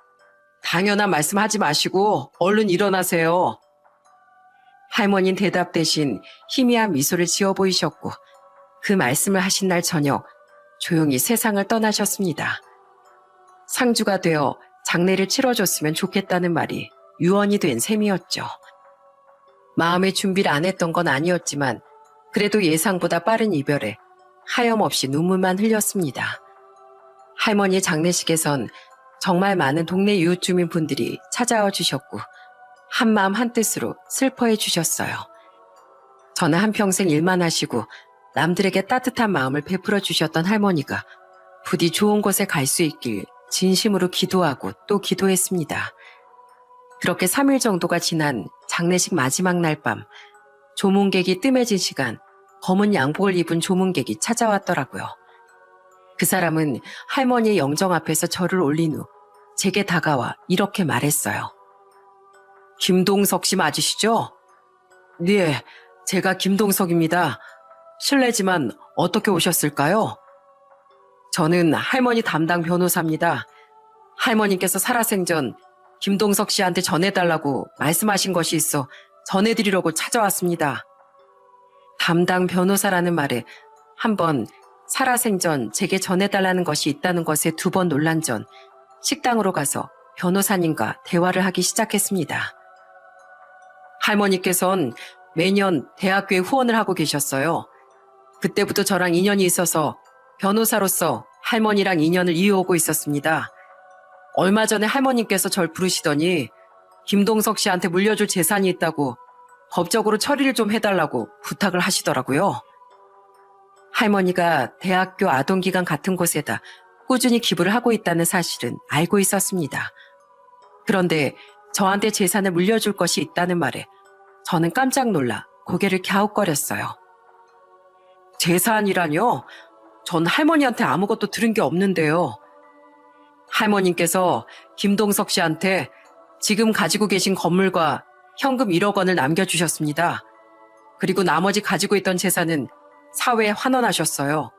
S1: 당연한 말씀하지 마시고 얼른 일어나세요. 할머니는 대답 대신 희미한 미소를 지어 보이셨고 그 말씀을 하신 날 저녁 조용히 세상을 떠나셨습니다. 상주가 되어 장례를 치러줬으면 좋겠다는 말이 유언이 된 셈이었죠. 마음의 준비를 안 했던 건 아니었지만 그래도 예상보다 빠른 이별에 하염없이 눈물만 흘렸습니다. 할머니의 장례식에선 정말 많은 동네 이웃 주민 분들이 찾아와 주셨고 한마음 한뜻으로 슬퍼해 주셨어요. 저는 한평생 일만 하시고 남들에게 따뜻한 마음을 베풀어 주셨던 할머니가 부디 좋은 곳에 갈 수 있길 진심으로 기도하고 또 기도했습니다. 그렇게 3일 정도가 지난 장례식 마지막 날 밤, 조문객이 뜸해진 시간, 검은 양복을 입은 조문객이 찾아왔더라고요. 그 사람은 할머니의 영정 앞에서 절을 올린 후 제게 다가와 이렇게 말했어요. 김동석 씨 맞으시죠? 네, 제가 김동석입니다. 실례지만 어떻게 오셨을까요? 저는 할머니 담당 변호사입니다. 할머니께서 살아생전 김동석 씨한테 전해달라고 말씀하신 것이 있어 전해드리려고 찾아왔습니다. 담당 변호사라는 말에 한번 살아생전 제게 전해달라는 것이 있다는 것에 2번 놀란 전 식당으로 가서 변호사님과 대화를 하기 시작했습니다. 할머니께서는 매년 대학교에 후원을 하고 계셨어요. 그때부터 저랑 인연이 있어서 변호사로서 할머니랑 인연을 이어오고 있었습니다. 얼마 전에 할머님께서 절 부르시더니 김동석 씨한테 물려줄 재산이 있다고 법적으로 처리를 좀 해달라고 부탁을 하시더라고요. 할머니가 대학교 아동기관 같은 곳에다 꾸준히 기부를 하고 있다는 사실은 알고 있었습니다. 그런데 저한테 재산을 물려줄 것이 있다는 말에 저는 깜짝 놀라 고개를 갸웃거렸어요. 재산이라뇨? 전 할머니한테 아무것도 들은 게 없는데요. 할머님께서 김동석 씨한테 지금 가지고 계신 건물과 현금 1억 원을 남겨주셨습니다. 그리고 나머지 가지고 있던 재산은 사회에 환원하셨어요.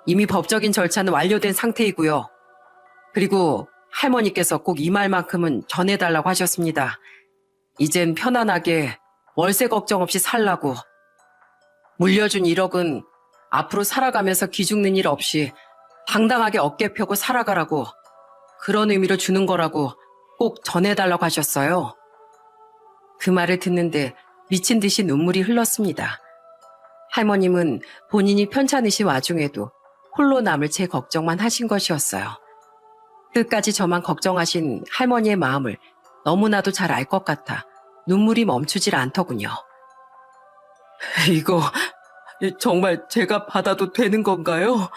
S1: 이미 법적인 절차는 완료된 상태이고요. 그리고 할머니께서 꼭 이 말만큼은 전해달라고 하셨습니다. 이젠 편안하게 월세 걱정 없이 살라고. 물려준 1억은 앞으로 살아가면서 기죽는 일 없이 당당하게 어깨 펴고 살아가라고, 그런 의미로 주는 거라고 꼭 전해달라고 하셨어요. 그 말을 듣는데 미친 듯이 눈물이 흘렀습니다. 할머님은 본인이 편찮으신 와중에도 홀로 남을 제 걱정만 하신 것이었어요. 끝까지 저만 걱정하신 할머니의 마음을 너무나도 잘 알 것 같아 눈물이 멈추질 않더군요. 이거 정말 제가 받아도 되는 건가요?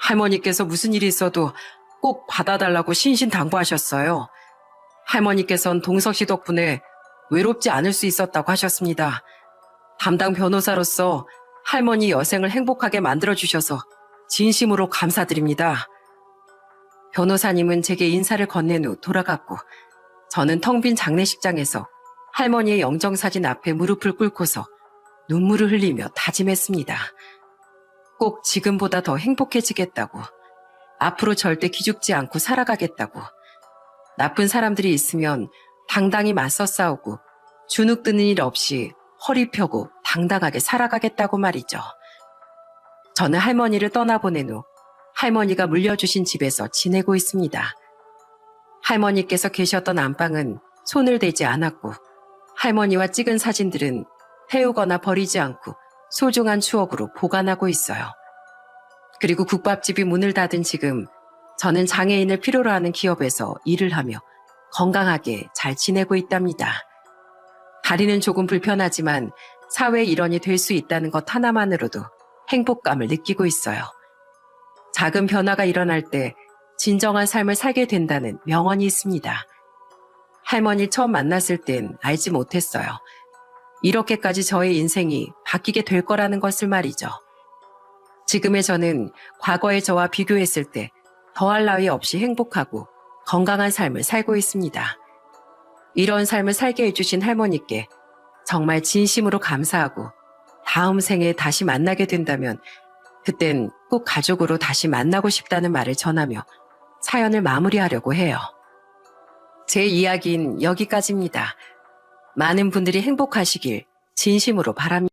S1: 할머니께서 무슨 일이 있어도 꼭 받아달라고 신신당부하셨어요. 할머니께서는 동석 씨 덕분에 외롭지 않을 수 있었다고 하셨습니다. 담당 변호사로서 할머니 여생을 행복하게 만들어주셔서 진심으로 감사드립니다. 변호사님은 제게 인사를 건넨 후 돌아갔고 저는 텅 빈 장례식장에서 할머니의 영정사진 앞에 무릎을 꿇고서 눈물을 흘리며 다짐했습니다. 꼭 지금보다 더 행복해지겠다고, 앞으로 절대 기죽지 않고 살아가겠다고, 나쁜 사람들이 있으면 당당히 맞서 싸우고 주눅드는 일 없이 허리 펴고 당당하게 살아가겠다고 말이죠. 저는 할머니를 떠나보낸 후 할머니가 물려주신 집에서 지내고 있습니다. 할머니께서 계셨던 안방은 손을 대지 않았고 할머니와 찍은 사진들은 태우거나 버리지 않고 소중한 추억으로 보관하고 있어요. 그리고 국밥집이 문을 닫은 지금 저는 장애인을 필요로 하는 기업에서 일을 하며 건강하게 잘 지내고 있답니다. 다리는 조금 불편하지만 사회의 일원이 될 수 있다는 것 하나만으로도 행복감을 느끼고 있어요. 작은 변화가 일어날 때 진정한 삶을 살게 된다는 명언이 있습니다. 할머니를 처음 만났을 땐 알지 못했어요. 이렇게까지 저의 인생이 바뀌게 될 거라는 것을 말이죠. 지금의 저는 과거의 저와 비교했을 때 더할 나위 없이 행복하고 건강한 삶을 살고 있습니다. 이런 삶을 살게 해주신 할머니께 정말 진심으로 감사하고 다음 생에 다시 만나게 된다면 그땐 꼭 가족으로 다시 만나고 싶다는 말을 전하며 사연을 마무리하려고 해요. 제 이야기는 여기까지입니다. 많은 분들이 행복하시길 진심으로 바랍니다.